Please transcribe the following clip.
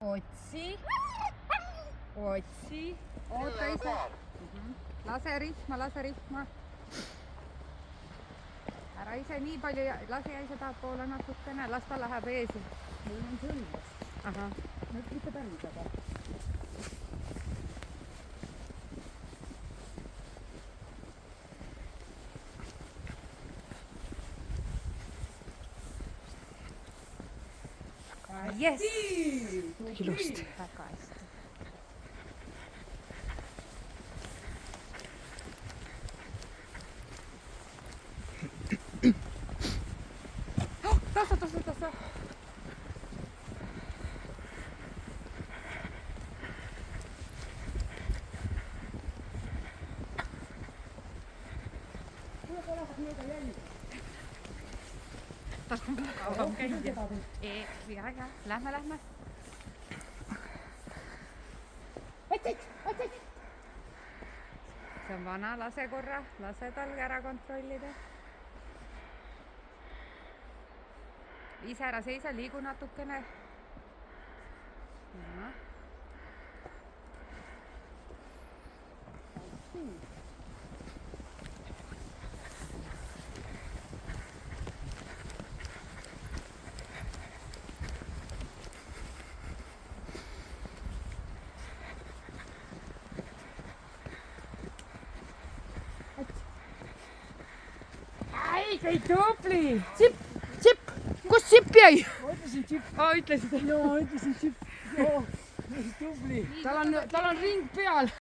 Otsi. Otsi. Oota ise. Lase rihma. Ära ise nii palju, lase ise tahapoole natukene, las ta läheb ees. Meil on sõlmes. Ahah. Nüüd mitte päris, aga. Yes! Ilusti. Väga hästi. Tasa. Tas on mugavam käia. Väga. Lähme. Otsit! See on vana, lase korra, lase tal ära kontrollida. Ise ära seisa, liigu natukene. Ai, tubli! Chip! Kus Chip jäi? Ma ütlesin Chip. Ütlesid? No, ma ütlesin Chip. Tubli. Tal on ring peal.